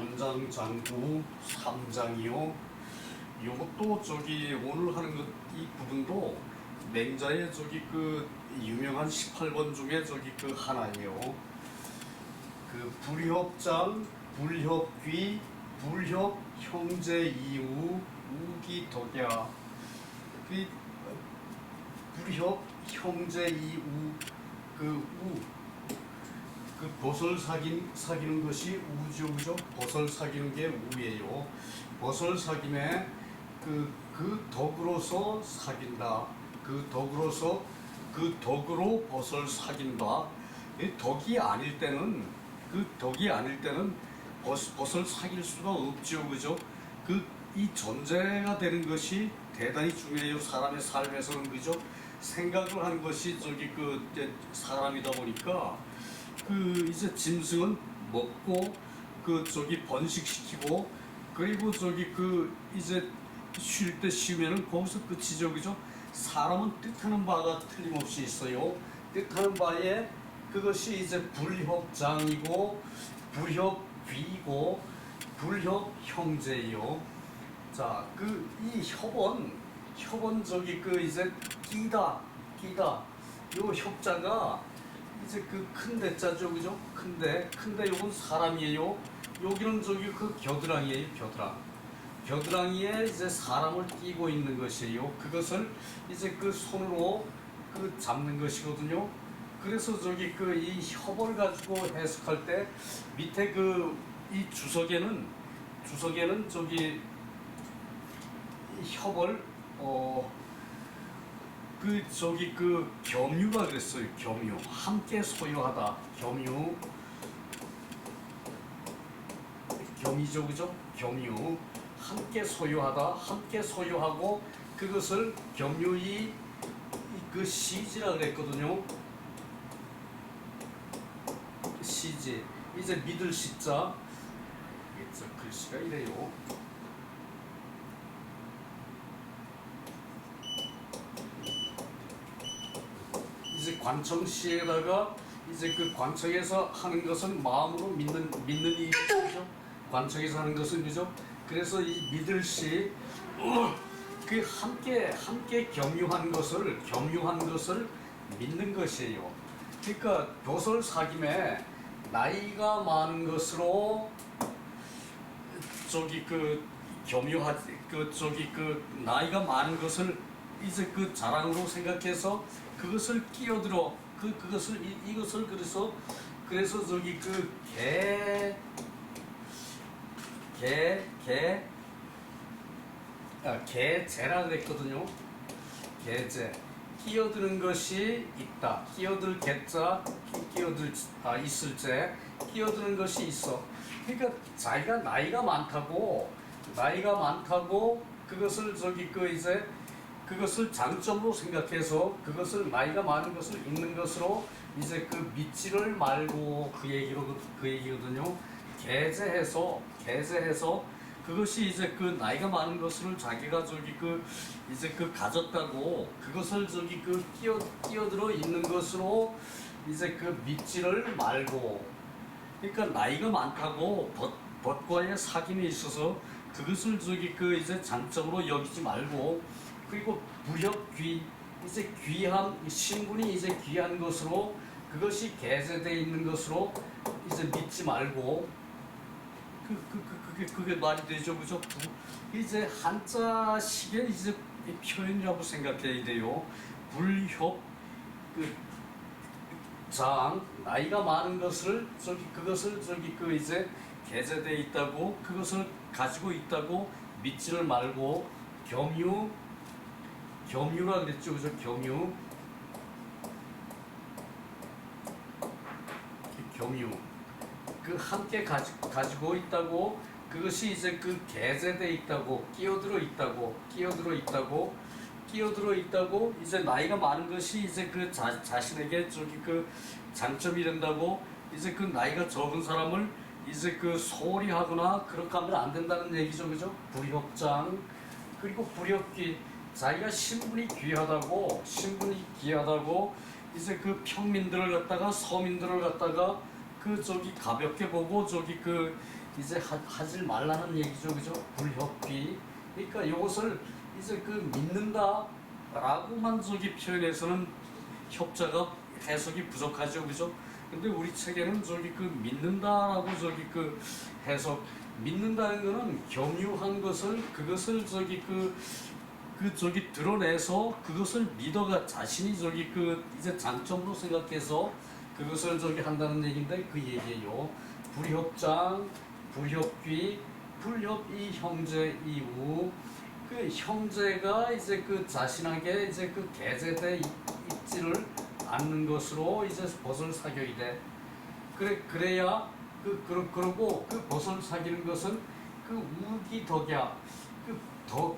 관장장구 3장이요. 요것도 저기 오늘 하는 것 이 부분도 맹자의 저기 그 유명한 18번 중에 저기 그 하나예요. 그 불협장, 불협귀, 불협 형제 이우, 우기 덕야. 그 불협 형제 이우 그 벗을 사귀는 것이 우죠, 그죠? 벗을 사귀는 게 우예요. 벗을 사귀네 그 덕으로서 사귄다. 그 덕으로 벗을 사귄다. 덕이 아닐 때는 벗을 사귈 수가 없죠, 그죠? 이 존재가 되는 것이 대단히 중요해요. 사람의 삶에서는, 그죠? 생각을 하는 것이 사람이다 보니까 이제 짐승은 먹고 번식시키고 그리고 이제 쉴 때 쉬면은 거기서 끝이죠, 그죠? 사람은 뜻하는 바가 틀림없이 있어요. 뜻하는 바에 그것이 이제 불협장이고 불협귀고 불협형제요. 자, 이 협은 이제 끼다. 요 협자가 이제 큰 대자죠, 그죠? 큰데 요건 사람이에요. 여기는 겨드랑이에요, 겨드랑이에 이제 사람을 끼고 있는 것이에요. 그것을 이제 손으로 잡는 것이거든요. 그래서 이 협을 가지고 해석할 때 밑에 이 주석에는 협을 겸유가 그랬어요. 겸유. 함께 소유하다. 겸이죠, 그죠? 겸유. 함께 소유하다. 함께 소유하고 그것을 겸유히 시지라 그랬거든요. 시지. 이제 믿을 시자. 글씨가 이래요. 이제 관청시에다가 이제 관청에서 하는 것은 마음으로 믿는 일이죠. 관청에서 하는 것은, 그죠? 그래서 이 믿을 시 함께 겸유한 것을 믿는 것이에요. 그러니까 벼슬 사김에 나이가 많은 것으로 겸유하지 나이가 많은 것을 이제 자랑으로 생각해서 그것을 끼어들어 이것을 그래서 개제라 그랬거든요. 개제. 끼어드는 것이 있다. 끼어들 개자, 있을 제, 끼어드는 것이 있어. 그러니까 자기가 나이가 많다고 그것을 그것을 장점으로 생각해서 그것을 나이가 많은 것을 있는 것으로 이제 믿지를 말고 그 얘기거든요. 개제해서 그것이 이제 나이가 많은 것을 자기가 이제 가졌다고 그것을 끼어들어 있는 것으로 이제 믿지를 말고. 그러니까 나이가 많다고 벗과의 사귐이 있어서 그것을 이제 장점으로 여기지 말고. 그리고 불협귀, 이제 신분이 이제 귀한 것으로 그것이 개재되어 있는 것으로 이제 믿지 말고. 그게 말이 되죠, 그죠? 이제 한자식의 이제 표현이라고 생각해야 돼요. 불협, 나이가 많은 것을 그것을 이제 개재되어 있다고 그것을 가지고 있다고 믿지를 말고. 겸유라 그랬죠, 그죠? 겸유. 함께 가지고 있다고 그것이 이제 개재되어 있다고 끼어들어 있다고 이제 나이가 많은 것이 이제 자신에게 장점이 된다고 이제 나이가 적은 사람을 이제 소홀히 하거나 그렇게 하면 안 된다는 얘기죠, 그죠? 불협장. 그리고 불협귀. 자기가 신분이 귀하다고 이제 평민들을 갖다가 서민들을 갖다가 가볍게 보고 이제 하질 말라는 얘기죠, 그죠? 불협귀. 그러니까 이것을 이제 그 믿는다라고만 저기 표현해서는 협자가 해석이 부족하죠, 그죠? 근데 우리 책에는 저기 그 믿는다라고 저기 그 해석, 믿는다는 거는 겸유한 것을 그것을 저기 그 저기 드러내서 그것을 믿어가 자신이 저기 그 이제 장점으로 생각해서 그것을 저기 한다는 얘기인데 그 얘기예요. 불협장, 불협귀, 불협이 형제 이후 그 형제가 이제 그 자신에게 이제 그 계제돼 있지를 않는 것으로 이제 벗을 사귀어야 돼. 그래야 그러고 그 벗을 사귀는 것은 그 우기덕이야.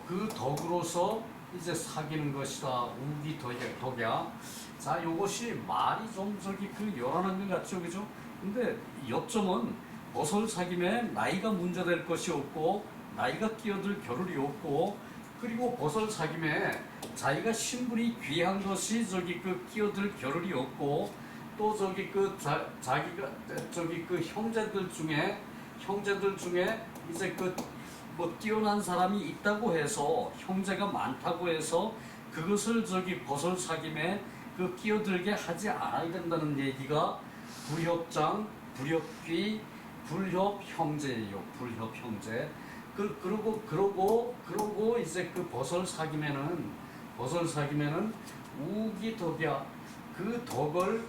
그 덕으로서 이제 사귀는 것이다. 우기덕이야. 자, 요것이 말이 좀 저기 그 요란한 것 같죠, 그죠? 근데 요점은 벗을 사귐에 나이가 문제될 것이 없고 나이가 끼어들 겨를이 없고 그리고 벗을 사귐에 자기가 신분이 귀한 것이 저기 그 끼어들 겨를이 없고 또 저기 그 자기가 저기 그 형제들 중에 이제 그 뭐 뛰어난 사람이 있다고 해서 형제가 많다고 해서 그것을 저기 벗을 사귐에 그 끼어들게 하지 않아야 된다는 얘기가 불협장, 불협귀, 불협 형제예요. 불협 형제. 그러고 이제 그 벗을 사귐에는 우기덕이야. 그 덕을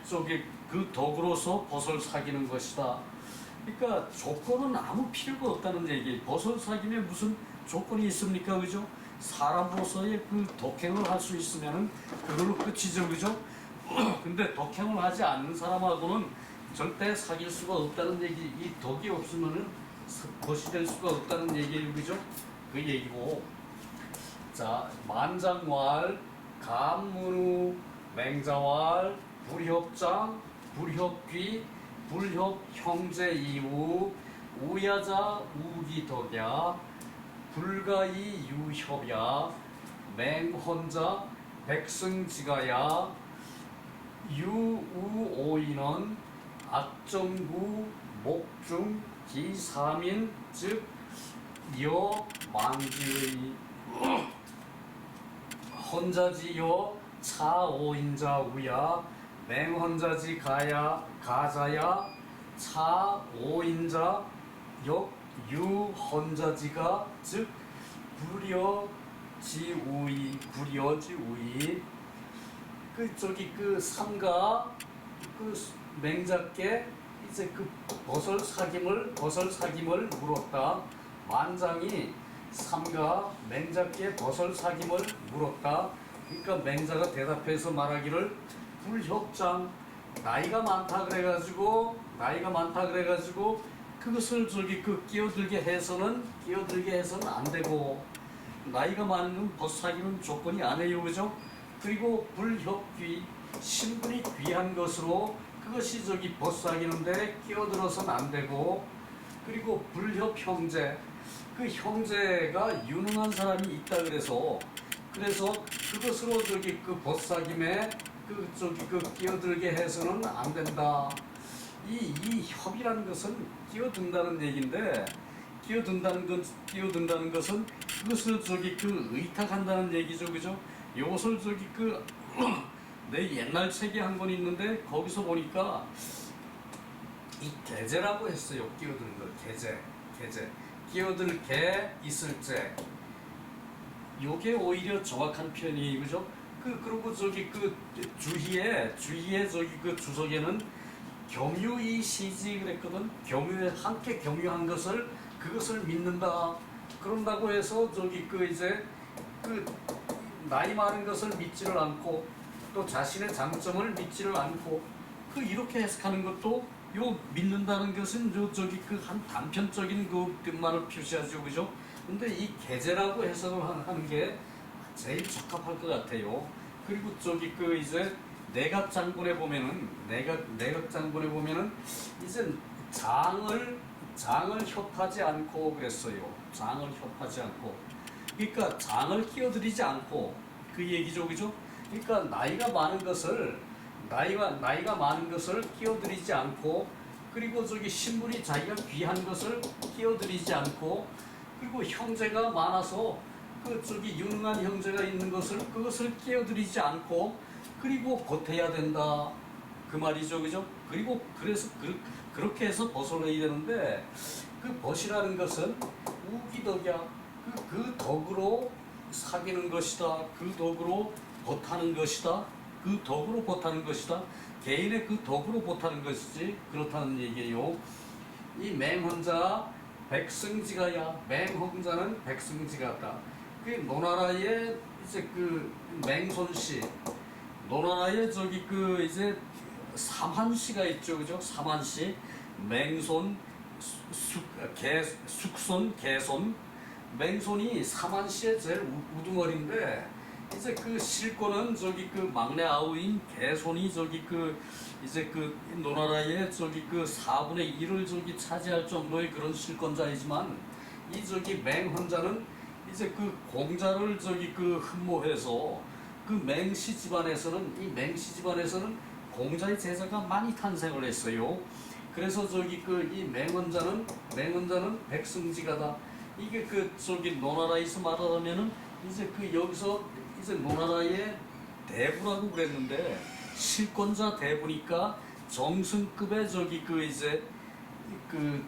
저기 그 덕으로서 벗을 사귀는 것이다. 그러니까 조건은 아무 필요가 없다는 얘기. 벗을 사귐에 무슨 조건이 있습니까, 그죠? 사람으로서의 그 덕행을 할 수 있으면은 그걸로 끝이죠, 그죠? 근데 덕행을 하지 않는 사람하고는 절대 사귈 수가 없다는 얘기. 이 덕이 없으면은 벗이 될 수가 없다는 얘기예요, 그죠? 그 얘기고. 자, 만장왈, 감문우, 맹자왈, 불협장, 불협귀, 불협 형제 이후, 우야자 우기덕야, 불가이 유협야, 맹헌자 백승지가야, 유우오인원 악정구 목중 기사민 즉 여만지의 헌자지여 차오인자 우야 맹헌자지 가자야 차오인자 역 유헌자지가 즉 불여지우이 그 저기 그 삼가 그 맹자께 이제 그 벗을 사귐을 물었다. 만장이 삼가 맹자께 벗을 사귐을 물었다. 그러니까 맹자가 대답해서 말하기를 불협장 나이가 많다 그래가지고 그것을 저기 그 끼어들게 해서는 안 되고 나이가 많은 건 벗사귀는 조건이 아니에요, 그죠? 그리고 불협귀 신분이 귀한 것으로 그것이 저기 벗사귀는데 끼어들어서는 안 되고 그리고 불협 형제 그 형제가 유능한 사람이 있다 그래서 그것으로 저기 그 벗사김에 그 저기 그 끼어들게 해서는 안 된다. 이 협이라는 것은 끼어든다는 얘기인데 끼어든다는 것은 그것을 저기 그 의탁한다는 얘기죠, 그죠? 요것을 저기 그 내 옛날 책에 한 권 있는데 거기서 보니까 이 계제라고 했어요. 끼어드는 걸 계제 끼어들 게 있을 때 요게 오히려 정확한 표현이에요, 그죠? 그리고 저기 그 주희에 저기 그 주석에는 겸유이 시지 그랬거든. 함께 겸유한 것을 그것을 믿는다. 그런다고 해서 저기 그 이제 그 나이 많은 것을 믿지를 않고 또 자신의 장점을 믿지를 않고 그 이렇게 해석하는 것도 요 믿는다는 것은 저기 그 한 단편적인 그 뜻만을 표시하죠, 그죠? 근데 이 계제라고 해석을 하는 게 제일 적합할 것 같아요. 그리고 저기 그 이제 내각장본에 보면은 이제 장을 협하지 않고 그랬어요. 장을 협하지 않고. 그러니까 장을 끼어들이지 않고 그 얘기죠, 그죠? 그러니까 나이가 많은 것을 끼어들이지 않고 그리고 저기 신분이 자기가 귀한 것을 끼어들이지 않고, 그리고 형제가 많아서 그 저기 유능한 형제가 있는 것을 그것을 끼어들이지 않고, 그리고 보태야 된다 그 말이죠, 그죠? 그리고 그래서 그렇게 해서 벗어나야 되는데, 그 벗이라는 것은 우기덕이야. 그 덕으로 사귀는 것이다. 그 덕으로 벗하는 것이다. 그 덕으로 벗하는 것이다. 개인의 그 덕으로 벗하는 것이지, 그렇다는 얘기예요. 이 맹헌자 백승지가야. 맹헌자는 백승지가다. 그 노나라의 이제 그 맹손씨, 노나라의 저기 그 이제 삼한씨가 있죠, 그죠? 삼한씨, 맹손, 숙손, 개손. 맹손이 삼한씨의 제일 우두머리인데, 이제 그 실권은 저기 그 막내 아우인 개손이 저기 그 이제 그 노나라의 저기 그 4분의 1을 저기 차지할 정도의 그런 실권자이지만, 이 저기 맹헌자는 이제 그 공자를 저기 그 흠모해서, 그 맹씨 집안에서는, 이 맹씨 집안에서는 공자의 제자가 많이 탄생을 했어요. 그래서 저기 그 이 맹헌자는 백승지가다. 이게 그 저기 노나라에서 말하자면은 이제 그 여기서 이제 노나라의 대부라고 그랬는데, 실권자 대부니까 정승급의 저기 그 이제 그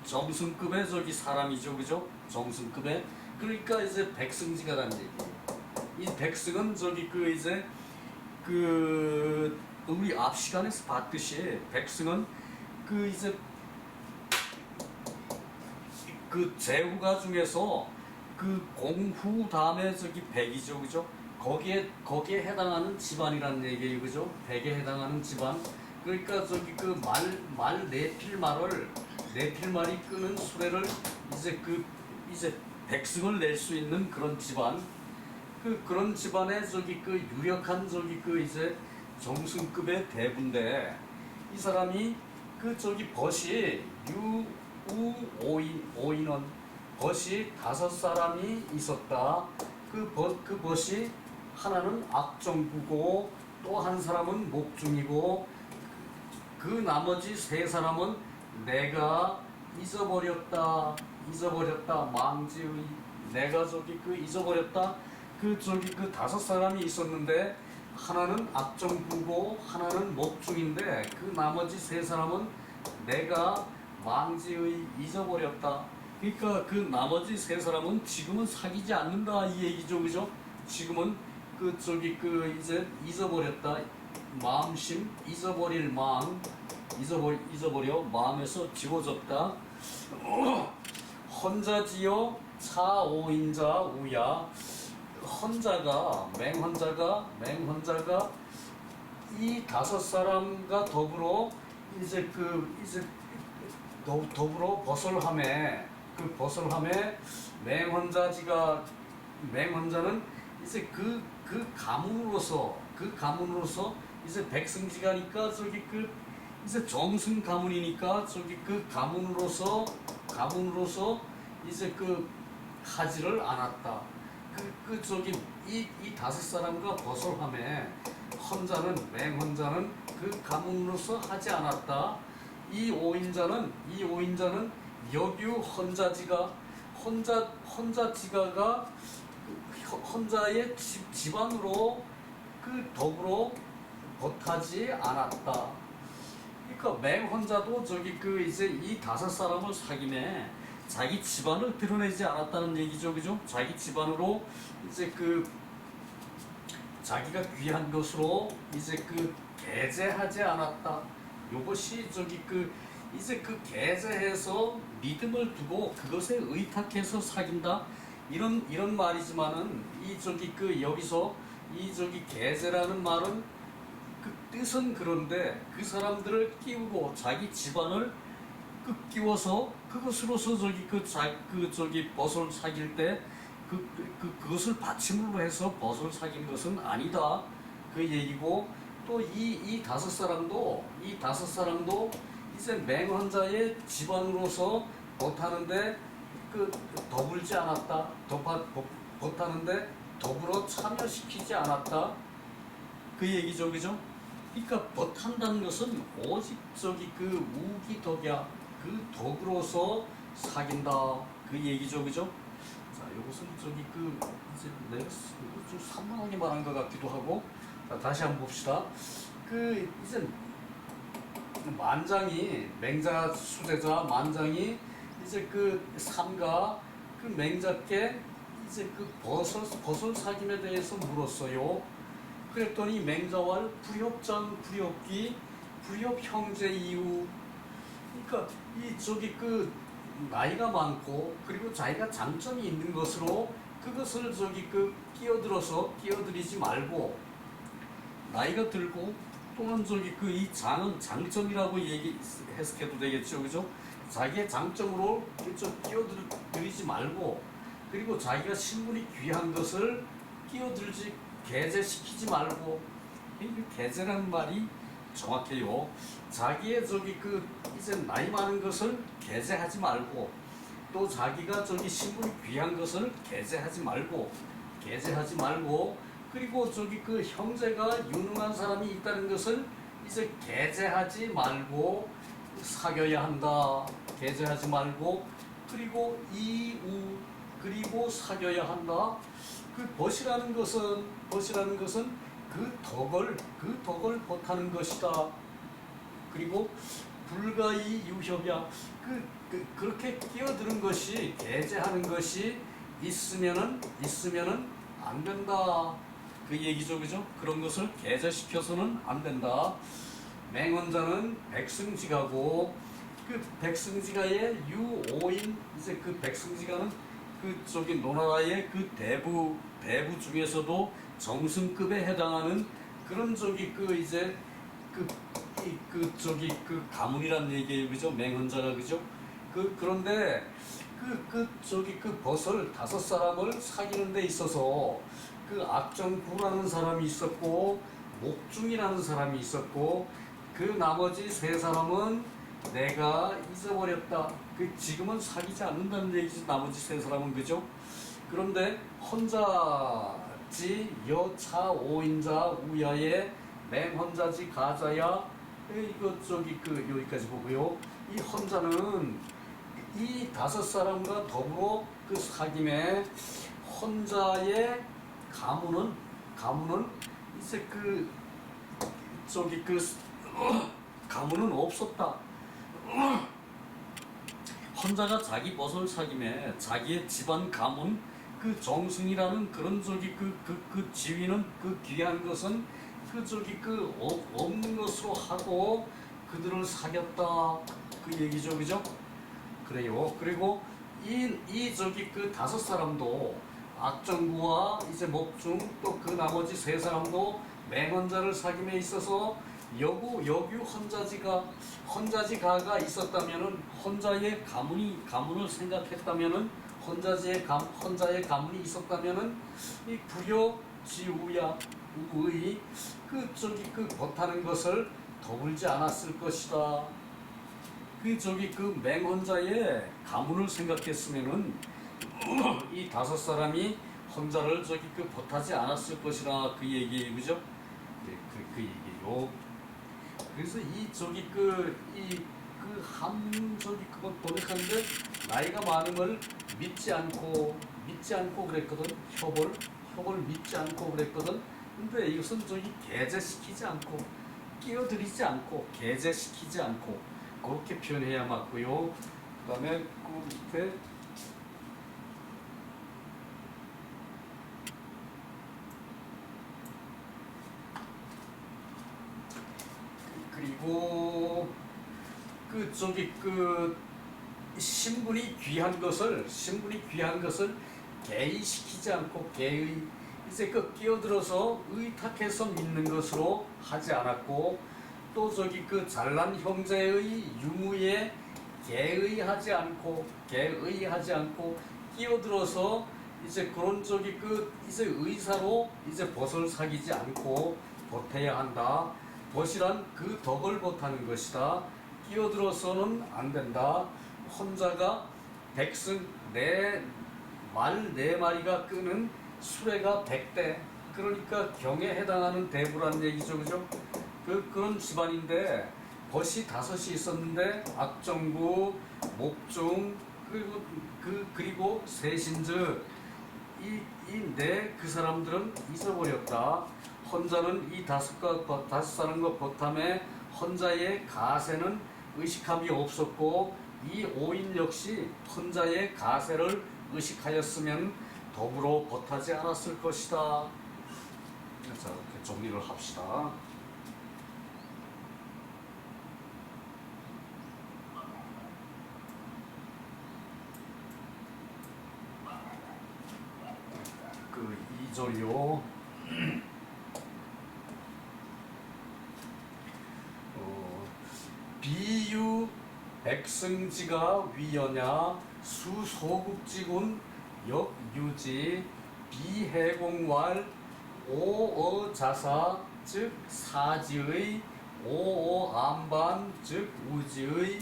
정승급의 저기 사람이죠, 그죠? 정승급의. 그러니까 이제 백승지가라는 얘기예요. 이 백승은 저기 그 이제 그 우리 앞 시간에서 봤듯이, 백승은 그 이제 그 제후가 중에서 그 공후 다음에 저기 백이죠, 그죠? 거기에 해당하는 집안이라는 얘기예요, 그죠? 백에 해당하는 집안. 그러니까 저기 그 말 네필말이 끄는 수레를 이제 그 이제 백승을 낼 수 있는 그런 집안. 그런 집안에 저기 그 유력한 저기 그 이제 정승급의 대부인데, 이 사람이 그 저기 벗이 오인원, 벗이 5사람이 있었다. 그 벗이 하나는 악정부고, 또 한 사람은 목중이고, 그 나머지 3사람은 내가 잊어버렸다. 망지의, 내가 저기 그 잊어버렸다. 그 저기 그 5사람이 있었는데, 하나는 악정부고 하나는 목중인데, 그 나머지 3사람은 내가 망지의 잊어버렸다. 그러니까 그 나머지 3사람은 지금은 사귀지 않는다 이 얘기죠, 그죠? 지금은 그 저기 그 이제 잊어버렸다. 마음심, 잊어버릴 마음, 잊어버려 마음에서 지워졌다. 헌자지요 차오인자 우야. 맹헌자가 이 5사람과 더불어 이제 그 이제 더불어 벗을함에, 그 벗을함에 맹헌자는 이제 그 가문으로서 이제 백승지가니까 저기 그 이제 정승 가문이니까 저기 그 가문으로서 이제 그 하지를 않았다. 그 저기 이 5사람과 벗을함에 맹헌자는 그 가문으로서 하지 않았다. 이 오인자는 여규 헌자지가가 헌자의 집안으로 그 덕으로 벗하지 않았다. 그러니까 맹헌자도 저기 그 이제 이 5사람을 사귀네 자기 집안을 드러내지 않았다는 얘기죠, 그죠? 자기 집안으로 이제 그 자기가 귀한 것으로 이제 그 계제하지 않았다. 요것이 저기 그 이제 그 계제해서 믿음을 두고 그것에 의탁해서 사귄다. 이런 말이지만은 이 저기 그 여기서 이 저기 계제라는 말은 그 뜻은 그런데, 그 사람들을 끼우고 자기 집안을 그 끼워서 그것으로서 저기 저기 벗을 사귈 때 그것을 받침으로 해서 벗을 사귄 것은 아니다 그 얘기고, 또 이 5사람도 이제 맹헌자의 집안으로서 벗하는데 그 더불지 않았다. 벗하는데 더불어 참여시키지 않았다 그 얘기죠, 그죠? 그러니까 벗한다는 것은 오직 그 우기덕이야. 그 덕으로서 사귄다. 그 얘기죠, 그죠? 자, 이것은 이제 내가 좀 산만하게 말한 것 같기도 하고. 자, 다시 한번 봅시다. 이제 만장이 맹자 수제자 만장이 이제 삼가 맹자께 이제 벗을 사귐에 대해서 물었어요. 그랬더니 맹자왈 불협장 불협기 불협 형제 이후. 그러니까 나이가 많고 그리고 자기가 장점이 있는 것으로 그것을 끼어들이지 말고, 나이가 들고 또는 이 장은 장점이라고 해석해도 되겠죠, 그죠? 자기의 장점으로 끼어들이지 말고, 그리고 자기가 신분이 귀한 것을 개재시키지 말고. 이 개재라는 말이 정확해요. 자기의 이제 나이 많은 것을 개재하지 말고, 또 자기가 신분이 귀한 것을 개재하지 말고, 그리고 형제가 유능한 사람이 있다는 것을 이제 개재하지 말고 사귀어야 한다. 개재하지 말고, 그리고 사귀어야 한다. 벗이라는 것은 그 덕을 벗하는 것이다. 그리고 불가이 유협이야. 그렇게 끼어드는 것이, 개재하는 것이 있으면은 안 된다. 그 얘기죠, 그죠? 그런 것을 개재시켜서는 안 된다. 맹언자는 백승지가고, 백승지가의 유오인, 이제 백승지가는 노나라의 대부 중에서도 정승급에 해당하는 그런 이제 가문이란 얘기예요, 그죠? 맹헌자가, 그죠? 그런데 벗을 5사람을 사귀는 데 있어서 악정구라는 사람이 있었고, 목중이라는 사람이 있었고, 나머지 3사람은 내가 잊어버렸다. 지금은 사귀지 않는다는 얘기지, 나머지 3사람은, 그죠? 그런데 헌자지 여차 오인자 우야의 맹헌자지 가자야. 이거 여기까지 보고요. 이 헌자는 이 5사람과 더불어 사귐에 헌자의 가문은 이제 가문은 없었다. 헌자가 자기 벗을 사귐에 자기의 집안 가문 정승이라는 그런 지위는 귀한 것은 없는 것으로 하고 그들을 사귀었다. 그 얘기죠, 그죠? 그래요. 그리고 이 5사람도 악정구와 이제 목중, 또 나머지 3사람도 맹헌자를 사귐에 있어서 여규 헌자지가가 있었다면은, 헌자의 가문을 생각했다면은, 헌자의 가문이 있었다면은 이 불효지우야 우의 벗하는 것을 더불지 않았을 것이다. 맹헌자의 가문을 생각했으면은 이 5사람이 헌자를 벗하지 않았을 것이라. 그 얘기예요, 그죠? 네, 그 얘기예요. 그래서 그거 번역하는데 나이가 많음을 믿지 않고 그랬거든. 협을 믿지 않고 그랬거든. 근데 이것은 개재시키지 않고, 끼어들이지 않고, 개재시키지 않고, 그렇게 표현해야 맞고요. 그 다음에 밑에 그리고 신분이 귀한 것을 개의시키지 않고, 이제 끼어들어서 의탁해서 믿는 것으로 하지 않았고, 또 잘난 형제의 유무에 개의하지 않고 끼어들어서 이제 그런 이제 의사로 이제 벗을 사귀지 않고 벗해야 한다. 벗이란 덕을 벗하는 것이다. 끼어들어서는 안 된다. 혼자가 백승 말 4마리가 끄는 수레가 100대. 그러니까 경에 해당하는 대부란 얘기죠, 그죠? 그런 집안인데 벗이 다섯이 있었는데 악정구, 목중, 그리고 세신즉 그 사람들은 잊어버렸다. 혼자는 이 다섯 사람과 벗함에 혼자의 가세는 의식함이 없었고 이 5인 역시 혼자의 가세를 의식하였으면 더불어 벗하지 않았을 것이다. 자, 이렇게 정리를 합시다. 그 2절요. 비유 백승지가 위여냐 수소국지군 역유지 비해공왈 오어자사 즉 사지의 오어암반 즉 우지의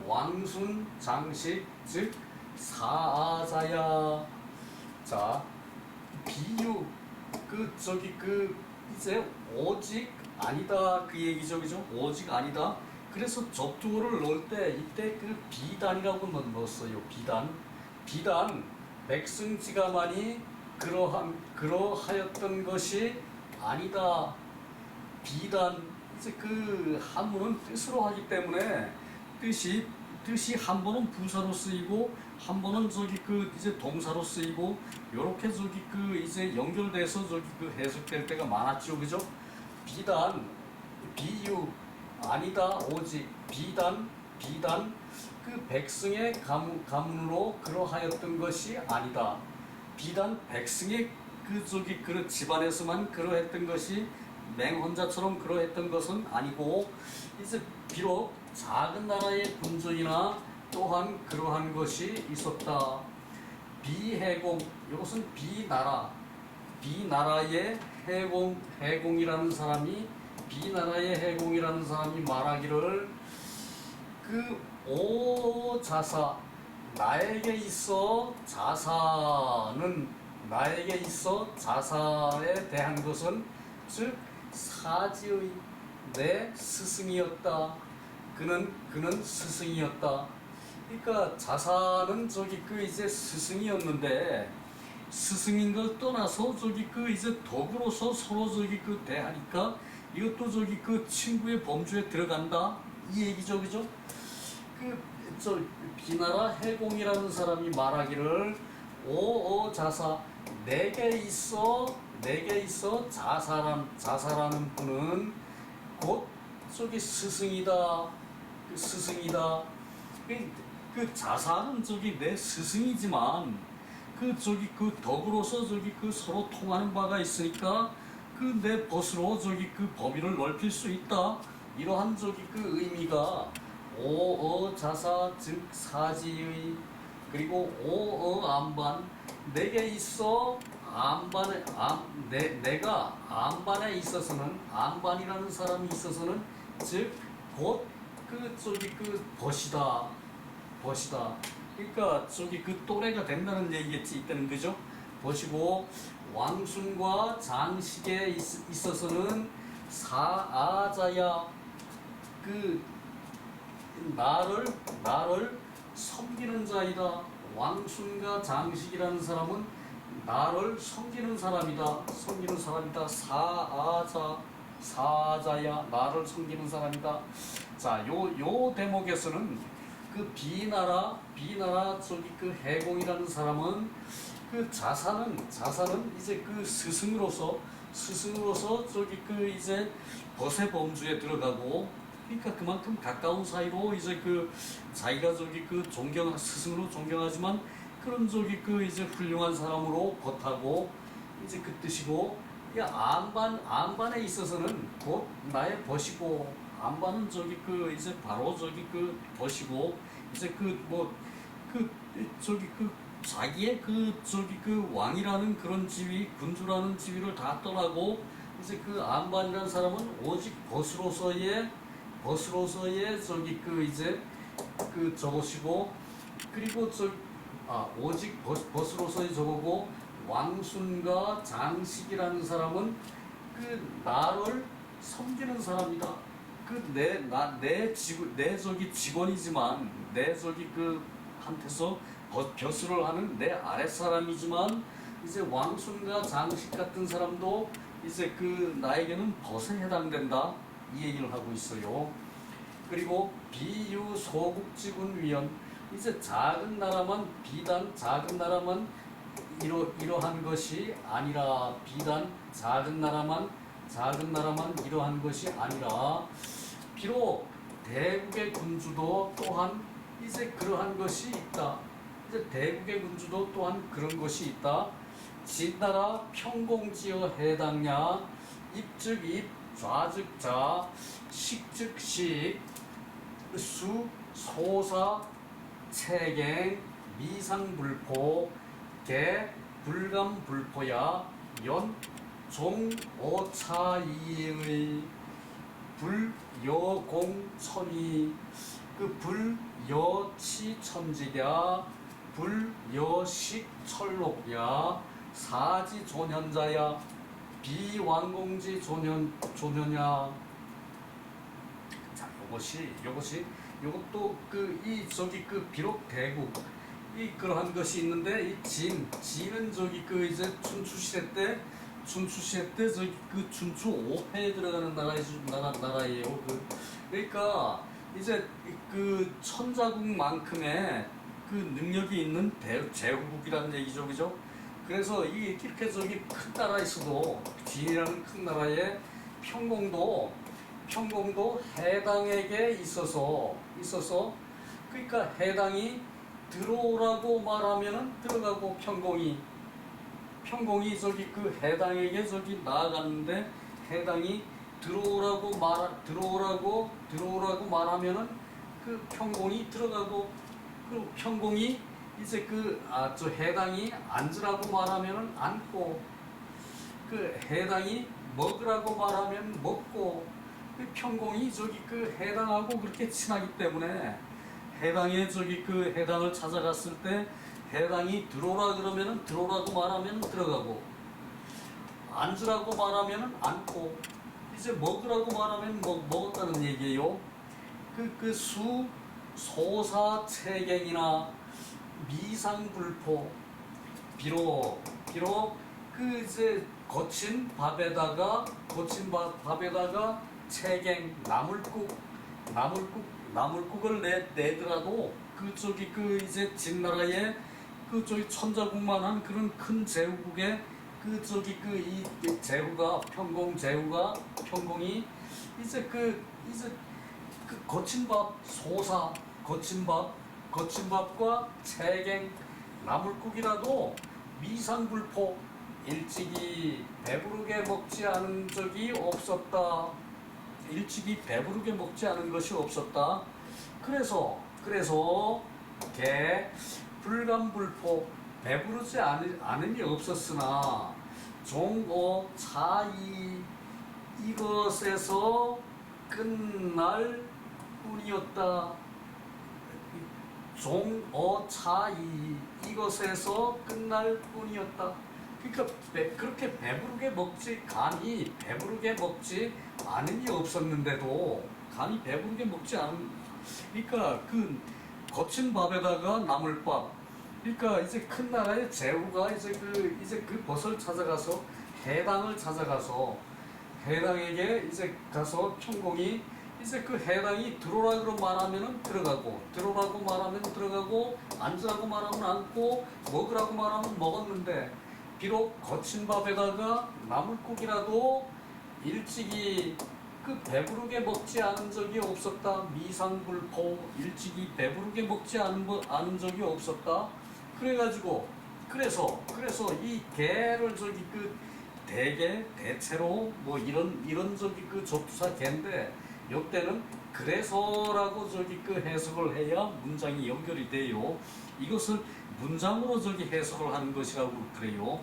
왕순 장식 즉 사아자야. 자, 비유 이제 오직 아니다 그 얘기죠, 그죠? 오직 아니다. 그래서 접두어를 넣을 때 이때 그 비단이라고 넣었어요. 비단 백승지가만이 그러하였던 것이 아니다. 비단 이제 그 한문은 뜻으로 하기 때문에 뜻이 한 번은 부사로 쓰이고 한 번은 이제 동사로 쓰이고 요렇게 이제 연결돼서 해석될 때가 많았죠, 그죠? 비단 비유 아니다 오직 비단 그 백성의 가문으로 그러하였던 것이 아니다. 비단 백성의 그 집안에서만 그러했던 것이 맹혼자처럼 그러했던 것은 아니고 이제 비록 작은 나라의 군주이나 또한 그러한 것이 있었다. 비해공 이것은 비나라의 해공이라는 사람이 말하기를 그 오자사 나에게 있어 자사에 대한 것은 즉 사지의 내 스승이었다. 그는 스승이었다. 그러니까 자사는 이제 스승이었는데 스승인 걸 떠나서 이제 덕으로서 서로 대하니까 이것도 친구의 범주에 들어간다 이 얘기죠, 그죠? 비나라 해공이라는 사람이 말하기를 오자사 내게 있어 자사라는 분은 곧 스승이다. 스승이다. 그 자사는 내 스승이지만 덕으로서 서로 통하는 바가 있으니까 내 벗으로 그 범위를 넓힐 수 있다. 이러한 의미가 오어자사 즉 사지의 그리고 오어암반 내게 있어 내가 암반에 있어서는 암반이라는 사람이 있어서는 즉 곧 벗이다. 그러니까 또래가 된다는 얘기겠지 이때는, 그죠? 벗이고 왕순과 장식에 있어서는 사아자야 나를 섬기는 자이다. 왕순과 장식이라는 사람은 나를 섬기는 사람이다. 사자야 나를 섬기는 사람이다. 자, 요 대목에서는 비나라 해공이라는 사람은 자사는 이제 스승으로서 이제 벗의 범주에 들어가고, 그러니까 그만큼 가까운 사이로 이제 자기가 스승으로 존경하지만 그런 이제 훌륭한 사람으로 벗하고 이제 그 뜻이고, 암반에 있어서는 곧 나의 벗이고, 암반은 이제 바로 벗이고, 이제 자기의 왕이라는 그런 지위, 군주라는 지위를 다 떠나고 이제 암반이라는 사람은 오직 벗으로서의 이제 저것이고, 그리고 오직 벗으로서의 저거고, 왕순과 장식이라는 사람은 나를 섬기는 사람이다. 내 저기 직원이지만 내 저기 그 한테서 벼슬을 하는 내 아랫사람이지만 이제 왕손과 장식 같은 사람도 이제 그 나에게는 벗에 해당된다 이 얘기를 하고 있어요. 그리고 비유소국지군 위원 이제 작은 나라만 비단 작은 나라만 이러한 것이 아니라 비단 작은 나라만 이러한 것이 아니라 비록 대국의 군주도 또한 이제 그러한 것이 있다. 이제 대국의 군주도 또한 그런 것이 있다. 진나라 평공지어 해당냐 입즉 입 좌즉 좌 식즉 식 수 소사 체갱 미상불포 개 불감불포야 연 종오차이의 불여공천이 그 불여치천직야 불여식철록야 사지존현자야 비왕공지 존현야. 자, 요것도 비록 대국 그러한 것이 있는데 이 진은 이제 춘추시대 때 저기 그 춘추 5회에 들어가는 나라예요. 그러니까 이제 그 천자국만큼의 그 능력이 있는 제후국이라는 얘기죠, 그죠? 그래서 이렇게 저기 큰 나라에서도 진이라는 큰 나라의 평공도 해당에게 있어서 그러니까 해당이 들어오라고 말하면은 들어가고 평공이 저기 그 해당에게 저기 나아갔는데 해당이 들어오라고 말하면은 그 평공이 들어가고 그 평공이 이제 저 해당이 앉으라고 말하면은 앉고 그 해당이 먹으라고 말하면 먹고 그 평공이 저기 그 해당하고 그렇게 친하기 때문에 해당에 저기 그 해당을 찾아갔을 때 해당이 들어오라 그러면은 들어오라고 말하면 들어가고 앉으라고 말하면은 앉고 이제 먹으라고 말하면 먹었다는 얘기예요. 소사체갱이나 미상불포 비록 그 이제 거친 밥에다가 체갱 나물국을 내더라도 이제 진나라의 천자국만한 그런 큰 제후국의 이 제후가 평공이 이제 거친 밥과 체갱 나물국이라도 미상불포 일찍이 배부르게 먹지 않은 것이 없었다. 그래서 개 불감불포 배부르지 않음이 없었으나 종오 차이 이것에서 끝날 뿐이었다. 종오 차이 이것에서 끝날 뿐이었다. 그러니까 그렇게 간이 배부르게 먹지 않음이 없었는데도 그러니까 그 거친 밥에다가 나물밥. 그러니까 이제 큰 나라의 제후가 이제 그 벗을 찾아가서 해당을 찾아가서 해당에게 이제 가서 평공이 이제 그 해당이 들어오라고 말하면은 들어가고 말하면 들어가고 앉으라고 말하면 앉고 먹으라고 말하면 먹었는데 비록 거친 밥에다가 나물국이라도 일찍이 그 배부르게 먹지 않은 적이 없었다. 미상불포 일찍이 배부르게 먹지 않은 적이 없었다. 그래서 이 개를 대체로 뭐 이런 접두사 개인데 요때는 그래서라고 해석을 해야 문장이 연결이 돼요. 이것을 문장으로 해석을 하는 것이라고 그래요.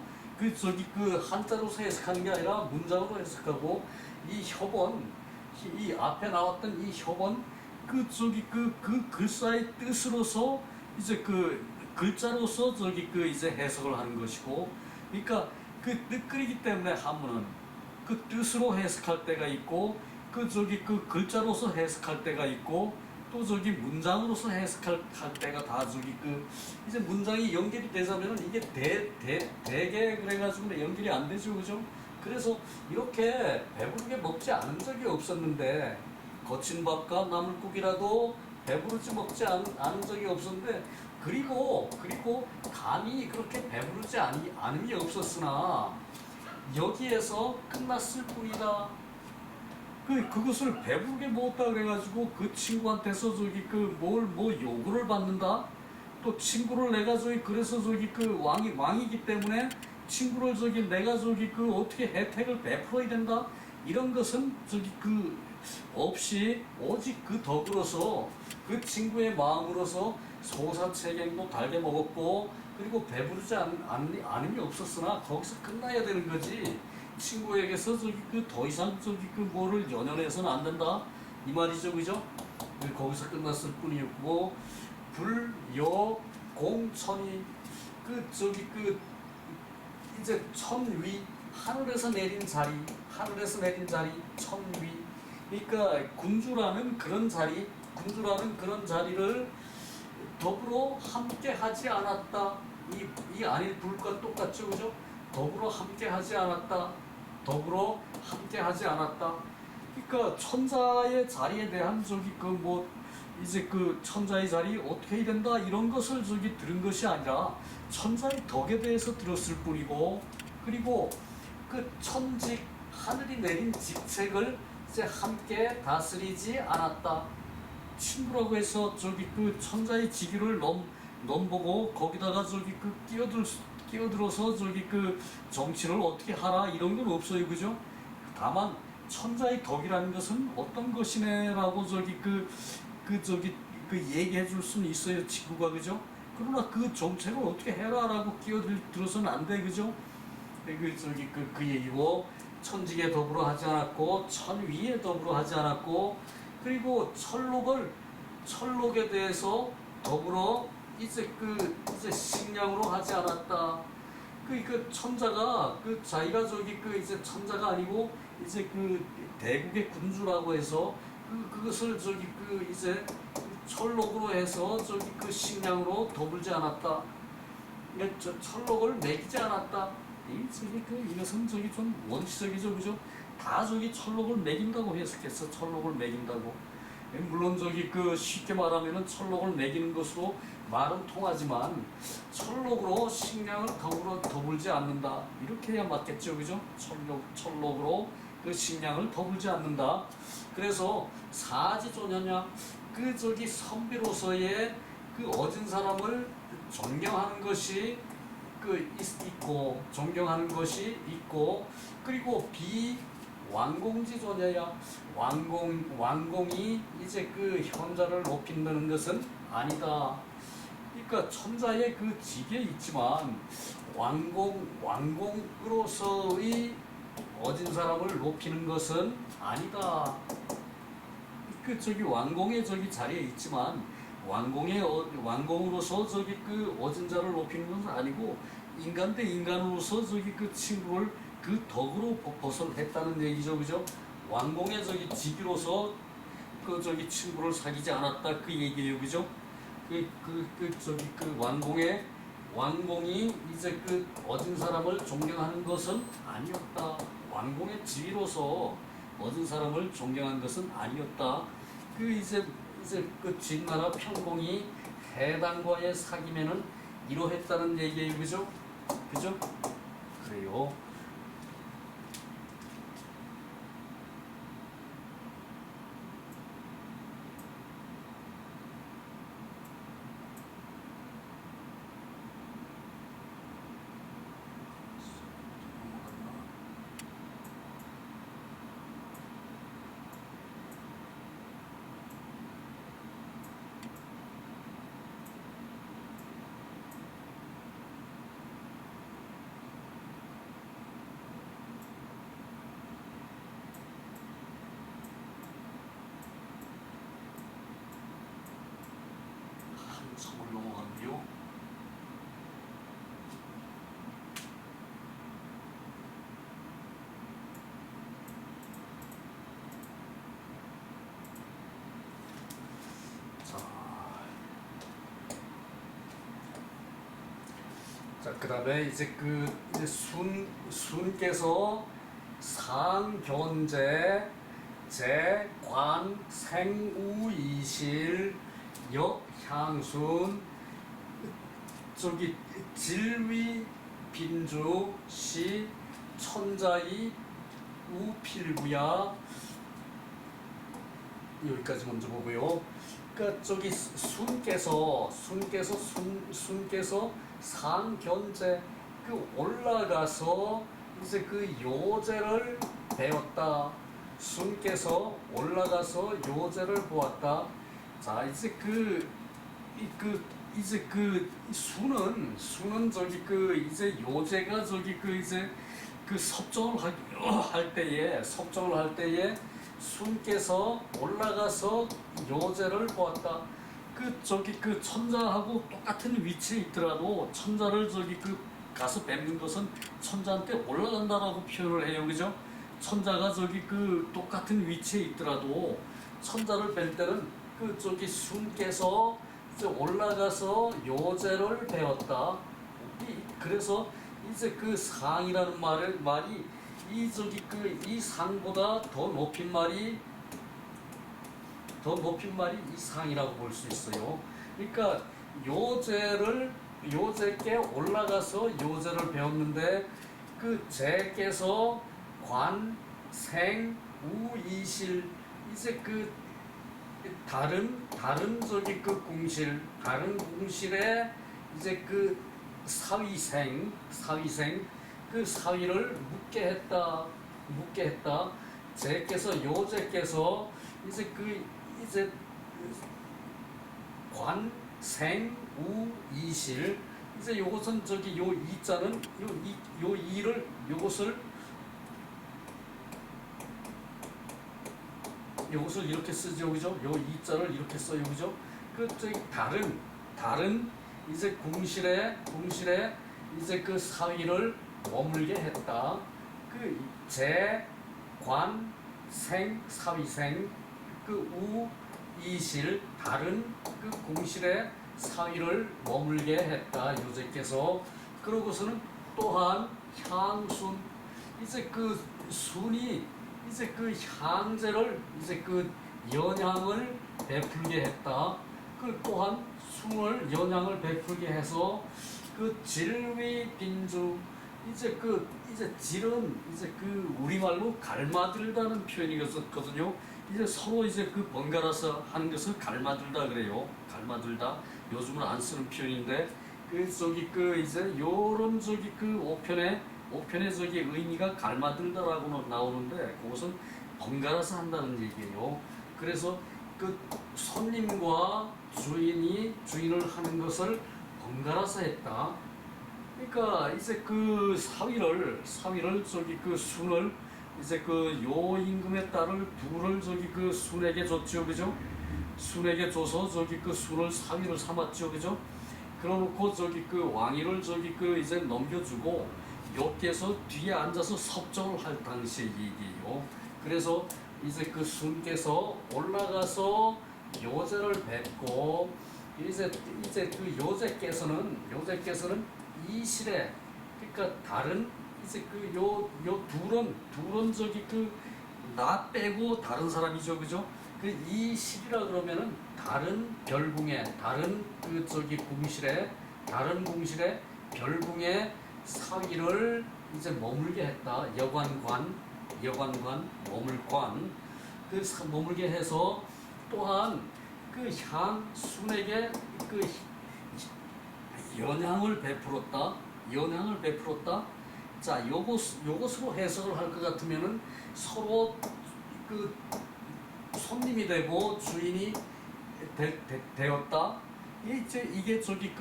한자로서 해석하는 게 아니라 문장으로 해석하고 이 협언, 이 앞에 나왔던 이 협언 그 글자의 뜻으로서 이제 글자로서 이제 해석을 하는 것이고, 그러니까 뜻글이기 때문에 한문은 그 뜻으로 해석할 때가 있고 그 글자로서 해석할 때가 있고 또 문장으로서 해석할 때가 다 이제 문장이 연결이 되자면은 이게 대개 그래가지고 연결이 안 되죠, 그죠? 그래서 이렇게 배부르게 먹지 않은 적이 없었는데 거친 밥과 나물국이라도 배부르지 먹지 않은 적이 없었는데 그리고 감히 그렇게 배부르지 않음이 없었으나 여기에서 끝났을 뿐이다. 그것을 배부르게 먹었다 그래가지고 그 친구한테서 뭐 요구를 받는다. 또 친구를 내가 그래서 왕이기 때문에 친구를 내가 어떻게 혜택을 베풀어야 된다. 이런 것은 없이 오직 그 덕으로서 그 친구의 마음으로서 소사체경도 달게 먹었고 그리고 배부르지 않음이 없었으나 거기서 끝나야 되는 거지. 친구에게서 더 이상 뭐를 연연해서는 안 된다 이 말이죠, 그죠? 거기서 끝났을 뿐이었고 불여공천이 이제 천위 하늘에서 내린 자리 천위. 그러니까 군주라는 그런 자리를 더불어 함께 하지 않았다. 이 안일 불과 똑같죠, 그죠? 더불어 함께 하지 않았다. 그러니까 천자의 자리에 대한 이제 천자의 자리 어떻게 해야 된다 이런 것을 들은 것이 아니라 천자의 덕에 대해서 들었을 뿐이고 그리고 천직 하늘이 내린 직책을 이제 함께 다스리지 않았다. 친구라고 해서 천자의 직위를 넘보고 거기다가 끼어들어서 정치를 어떻게 하라 이런 건 없어요, 그죠? 다만 천자의 덕이라는 것은 어떤 것이네라고 얘기해 줄 수는 있어요, 친구가, 그죠? 그러나 그 정책을 어떻게 해라라고 끼어들어서는 안 돼, 그죠? 그 얘기고 천직에 더불어 하지 않았고 천위에 더불어 하지 않았고 그리고 철록에 대해서 더불어 이제 식량으로 하지 않았다. 천자가 자기가 이제 천자가 아니고 이제 대국의 군주라고 해서 그것을 이제 철록으로 해서 식량으로 더불지 않았다. 철록을 먹이지 않았다. 이것은 좀 원시적이죠, 그죠? 다 철록을 먹인다고 해석했어. 철록을 먹인다고. 물론 쉽게 말하면은 철록을 먹이는 것으로 말은 통하지만 철록으로 식량을 더불지 않는다. 이렇게 해야 맞겠죠, 그죠? 철록으로 식량을 더불지 않는다. 그래서 사지존현냐 선비로서의 얻은 사람을 존경하는 것이 존경하는 것이 있고 그리고 비왕공지존야야 왕공이 이제 현자를 높인다는 것은 아니다. 그러니까 천자의 직에 있지만 왕공으로서의 얻은 사람을 높이는 것은 아니다. 왕공의 자리에 있지만 왕공으로서 얻은 자를 높이는 것은 아니고 인간 대 인간으로서 친구를 덕으로 벗어냈다는 얘기죠, 그죠? 왕공의 직위로서 친구를 사귀지 않았다 그 얘기예요, 그죠? 왕공이 이제 얻은 사람을 존경하는 것은 아니었다. 왕공의 직위로서 얻은 사람을 존경한 것은 아니었다. 이제 진나라 평공이 해당과의 사귐에는 이러했다는 얘기예요, 그죠? 그래요. 그다음에 이제 이제 순께서 상견제 제관 생우이실 역향순 저기 질위 빈주 시 천자이 우필구야. 여기까지 먼저 보고요. 그러니까 저기 순께서 상견제 올라가서 이제 요제를 배웠다. 순께서 올라가서 요제를 보았다. 자, 이제 이제 수는 저기 이제 요제가 저기 이제 섭정을 할 때에 순께서 올라가서 요제를 보았다. 저기 천자하고 똑같은 위치에 있더라도 천자를 저기 가서 뵙는 것은 천자한테 올라간다라고 표현을 해요, 그죠? 천자가 저기 똑같은 위치에 있더라도 천자를 뵐 때는 저기 순께서 이제 올라가서 요제를 배웠다. 그래서 이제 상이라는 말이 이 저기 이 상보다 더 높인 말이 이 상이라고 볼 수 있어요. 그러니까 요제께 올라가서 요제를 배웠는데 제께서 관, 생, 우, 이실 이제 다른 저기 다른 궁실에 이제 사위생 사위를 묻게 했다. 제께서 요제께서 이제 이제 관, 생, 우, 이실 이제 요것은 저기 요 이자는 요 이를 요것을 이렇게 쓰죠, 그죠? 요 이자를 이렇게 써요, 그죠? 저기 다른 이제 궁실에 이제 사위를 머물게 했다. 제, 관, 생, 사위생, 우, 이실 다른 궁실에 사위를 머물게 했다. 요제께서 그러고서는 또한 향순 이제 순이 이제 향제를 이제 연향을 베풀게 했다. 또한 순을 연향을 베풀게 해서 질위 빈주 이제 이제 질은 이제 우리말로 갈마들다는 표현이었거든요. 이제 서로 이제 번갈아서 하는 것을 갈마들다 그래요. 갈마들다. 요즘은 안 쓰는 표현인데 저기 이제 요런 저기 오편에 저기 의미가 갈마들다라고 나오는데 그것은 번갈아서 한다는 얘기예요. 그래서 손님과 주인을 하는 것을 번갈아서 했다. 그러니까 이제 사위를 저기 순을 이제 요 임금의 딸을 둘을 저기 순에게 줬죠, 그죠? 순에게 줘서 저기 순을 사위를 삼았죠, 그죠? 그러놓고 저기 왕위를 저기 이제 넘겨주고 요께서 뒤에 앉아서 섭정을 할 당시의 얘기예요. 그래서 이제 순께서 올라가서 요제를 뵙고 이제 요제께서는 이실에 그러니까 다른 이제 요 둘은 저기 나 빼고 다른 사람이죠, 그죠? 이실이라 그러면은 다른 별궁에 다른 저기 다른 궁실에 별궁에 사위를 이제 머물게 했다. 여관관 머물관 머물게 해서 또한 향순에게 연향을 베풀었다. 자, 요것으로 해석을 할 것 같으면은 서로 손님이 되고 주인이 되었다. 이게 저기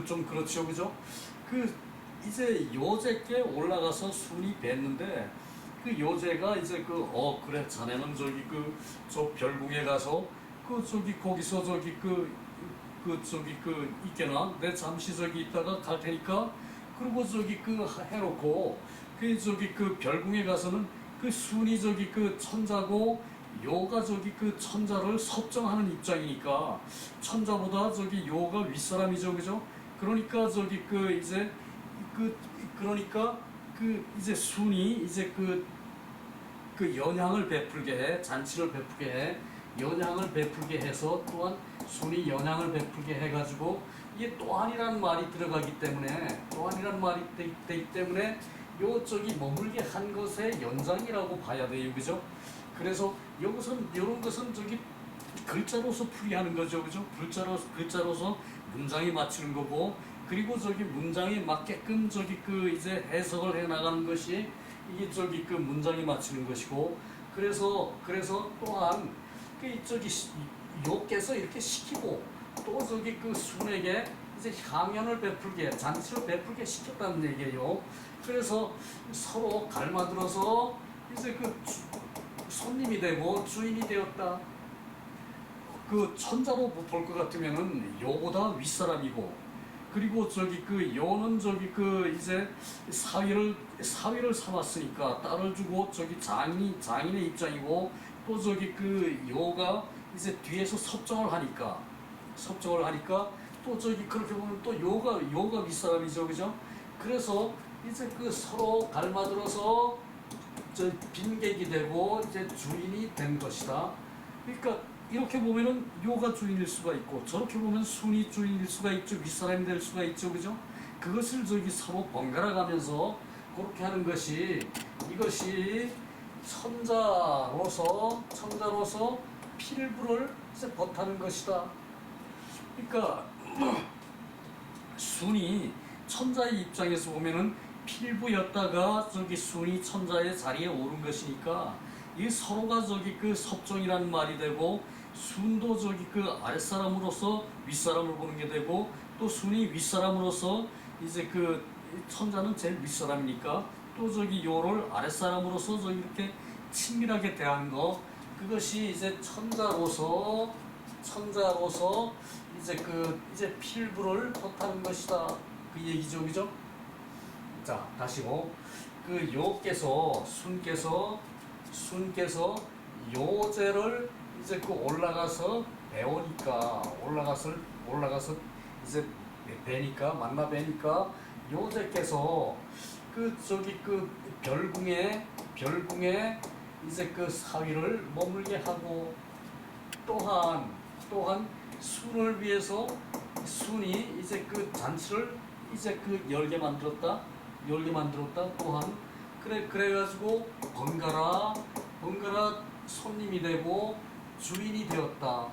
좀 그렇죠, 그죠? 이제 요제께 올라가서 순이 뵀는데 요제가 이제 그래 자네는 저기 저 별궁에 가서 거기서 저기 있게나 내 잠시 저기 있다가 갈 테니까 그리고 저기 해놓고 저기 별궁에 가서는 순이 저기 천자고 요가 저기 천자를 섭정하는 입장이니까 천자보다 저기 요가 윗사람이죠, 그죠? 그러니까 저기 그 이제 그 그러니까 그 이제 순이 이제 그 연향을 베풀게 해, 잔치를 베풀게 해, 연향을 베풀게 해서 또한 순이 연향을 베풀게 해가지고 이게 또한이라는 말이 들어가기 때문에 또한이라는 말이 되기 때문에 요 저기 머물게 한 것의 연장이라고 봐야 돼요, 그죠? 그래서 요것은 이런 것은 저기 글자로서 풀이하는 거죠, 그죠? 글자로서 문장에 맞추는 거고, 그리고 저기 문장에 맞게끔 저기 그 이제 해석을 해 나가는 것이 이게 저기 그 문장에 맞추는 것이고, 그래서 또한 그 저기 요께서 이렇게 시키고 또 저기 그 순에게 이제 향연을 베풀게 잔치를 베풀게 시켰다는 얘기예요. 그래서 서로 갈마들어서 이제 그 손님이 되고 주인이 되었다. 그 천자로 볼 것 같으면은 요보다 윗사람이고, 그리고 저기 그 요는 저기 그 이제 사위를 삼았으니까 딸을 주고 저기 장인의 입장이고, 또 저기 그 요가 이제 뒤에서 섭정을 하니까 또 저기 그렇게 보면 또 요가 윗사람이죠, 그죠? 그래서 이제 그 서로 갈마들어서 저 빈객이 되고 이제 주인이 된 것이다. 그러니까 이렇게 보면은 요가 주인일 수가 있고, 저렇게 보면 순이 주인일 수가 있죠, 윗사람이 될 수가 있죠, 그죠? 그것을 저기 서로 번갈아 가면서 그렇게 하는 것이, 이것이 천자로서 필부를 이제 버타는 것이다. 그러니까 순이 천자의 입장에서 보면은 필부였다가 저기 순이 천자의 자리에 오른 것이니까 이 서로가 저기 그 섭정이라는 말이 되고, 순도 저기 그 아랫사람으로서 윗사람을 보는 게 되고, 또 순이 윗사람으로서 이제 그 천자는 제일 윗사람이니까 또 저기 요를 아랫사람으로서 저기 이렇게 친밀하게 대한 거, 그것이 이제 천자로서 이제 그 이제 필부를 버타는 것이다, 그 얘기죠, 그죠? 자, 다시고 그 요께서 순께서 요제를 이제 그 올라가서 배우니까 올라가서 이제 뵈니까 만나 뵈니까 요제께서 그 저기 그 별궁에 이제 그 사위를 머물게 하고, 또한 순을 위해서 순이 이제 그 잔치를 이제 그 열게 만들었다. 또한 그래가지고 번갈아 손님이 되고 주인이 되었다.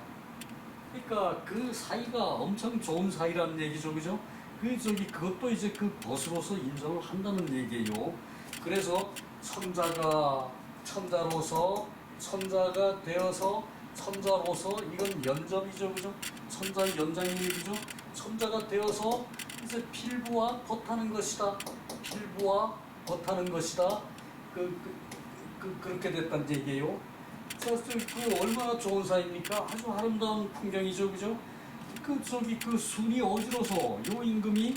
그러니까 그 사이가 엄청 좋은 사이라는 얘기죠, 그죠? 그것도 이제 그 벗으로서 인정을 한다는 얘기예요. 그래서 천자가 되어서 천자로서, 이건 연접이죠, 그죠? 천자의 연장의 얘기죠. 천자가 되어서 이제 필부와 버타는 것이다. 그렇게 됐다는 얘기예요. 그 얼마나 좋은 사이입니까? 아주 아름다운 풍경이죠, 그죠? 그 순이 어지러서 요임금이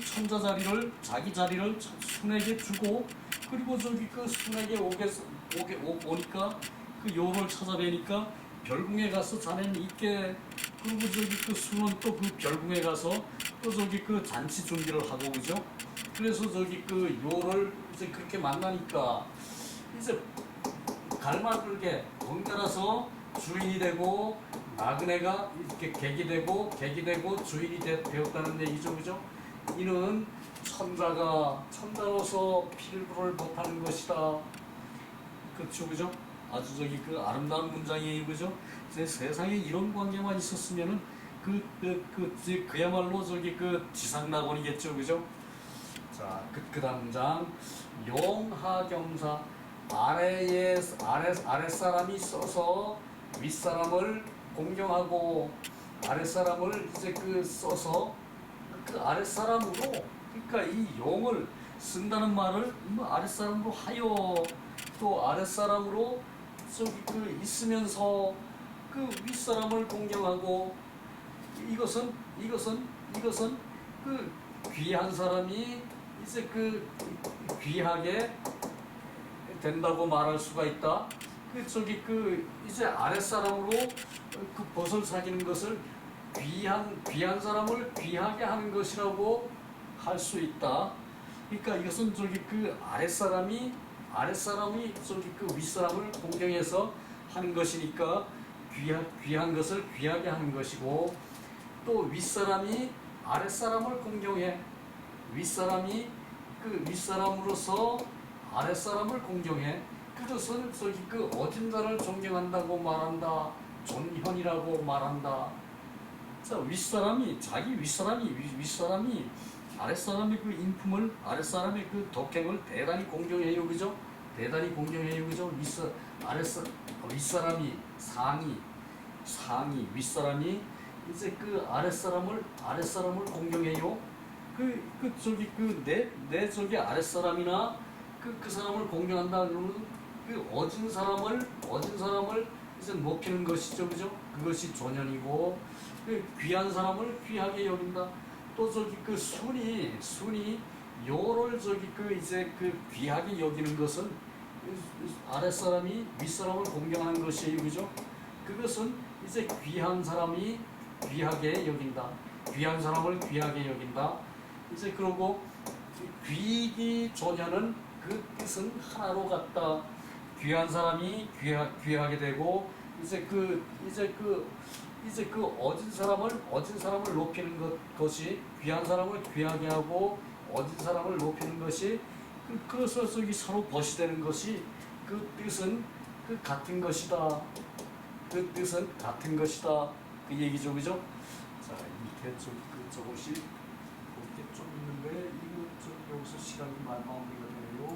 천자 자리를, 자기 자리를 순에게 주고, 그리고 저기 그 순에게 오니까 그 요를 찾아뵈니까 별궁에 가서 자네는 있게, 그리고 저기 그 순은 또 그 별궁에 가서 또 저기 그 잔치 준비를 하고, 그죠? 그래서 저기 그 요를 이제 그렇게 만나니까 이제 갈마들게 번갈아서 주인이 되고, 나그네가 이렇게 객이 되고 주인이 되었다는 얘기죠, 그죠? 이는 천자로서 필부를 버타는 것이다. 그렇죠, 그죠? 아주 저기 그 아름다운 문장이에요, 그죠? 세상에 이런 관계만 있었으면은 그야말로 저기 그 지상낙원이겠죠, 그죠? 자, 그다음 문장, 용하겸사, 아랫사람이 써서 윗사람을 공경하고, 아랫사람을 이제 그 써서 그 아랫사람으로, 그러니까 이 용을 쓴다는 말을 뭐 아랫사람으로 하여, 또 아랫사람으로 저기 그 있으면서 그 윗사람을 공경하고, 이것은 그 귀한 사람이 이제 그 귀하게 된다고 말할 수가 있다. 그 저기 그 이제 아랫사람으로 그 벗을 사귀는 것을 귀한 사람을 귀하게 하는 것이라고 할 수 있다. 그러니까 이것은 저기 그 아랫사람이 저기 그 윗사람을 공경해서 하는 것이니까 귀한 것을 귀하게 하는 것이고, 또 윗사람이 아랫사람을 공경해. 윗사람이 그 윗사람으로서 아랫사람을 공경해. 그것을 저기 그 어딘가를 존경한다고 말한다. 존현이라고 말한다. 자, 자기 윗사람이 아랫사람의 그 인품을, 아랫사람의 그 덕행을 대단히 공경해요. 그죠? 대단히 공경해요. 그죠? 윗사람이 상이, 윗사람이 이제 그 아랫사람을 공경해요. 내 저기 아랫사람이나 그 사람을 공경한다 그러면 그 어진 사람을 이제 높이는 것이죠. 그죠? 그것이 존연이고, 그 귀한 사람을 귀하게 여긴다. 또 저기 그 순이 요를 저기 그 이제 그 귀하게 여기는 것은 아랫사람이 윗사람을 공경하는 것이에요. 그죠? 그것은 이제 귀한 사람이 귀하게 여긴다. 귀한 사람을 귀하게 여긴다. 이제 그러고 귀기 존연은 그 뜻은 하나로 같다. 귀한 사람이 귀하게 되고, 이제 그 어진 사람을 높이는 것이, 귀한 사람을 귀하게 하고 어진 사람을 높이는 것이, 그것을 서로 벗이되는 것이, 그 뜻은 그 같은 것이다. 그 뜻은 같은 것이다. 그 얘기죠. 그죠? 자, 밑에 조금씩 볼 게 좀 있는데, 이거 좀 여기서 시간이 많이 마무리가 되네요.